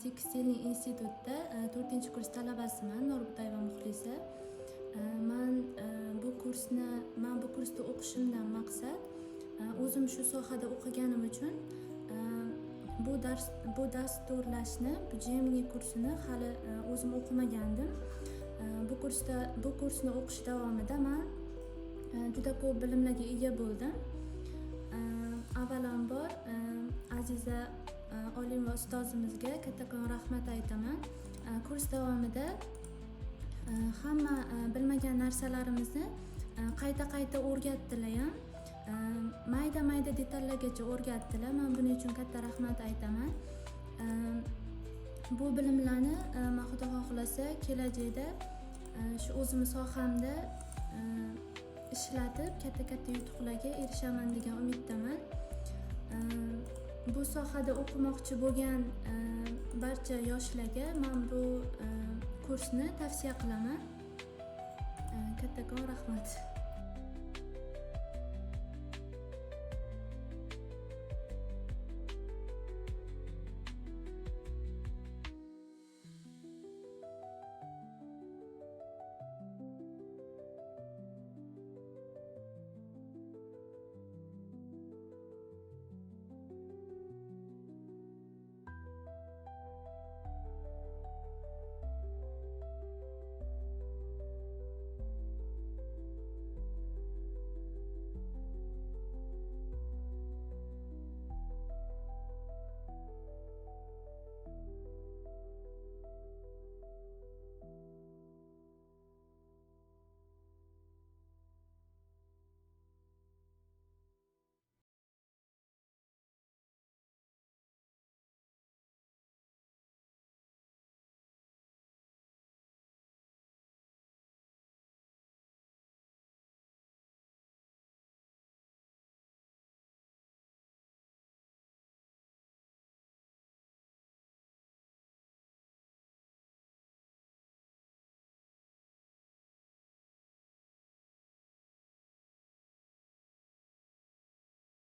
tekstilniy institutda 4-kurs talabasiman, Norbutayeva Muxlisa. Bu kursda o'qishimdan maqsad o'zim shu sohada o'qiganim uchun bu dasturlashni, bu Gemini kursini hali o'zim o'qimagandim. Bu kursni o'qish davomida men juda ko'p bilimlarga ega bo'ldim. Avvalambor Aziza Olimova ustozimizga kattakon rahmat aytaman. Kurs davomida hamma bilmagan narsalarimizni qayta o'rgatdilar ham. Mayda detallargacha o'rgatdilar. Men buning uchun katta rahmat aytaman. Bu bilimlarni men Xudo xohlasa kelajakda shu o'zim sohamda ishlatib katta yutuqlarga erishaman degan umiddaman. Bu sohada o'qimoqchi bo'lgan barcha yoshlarga men bu kursni tavsiya qilaman. Kattakon rahmat.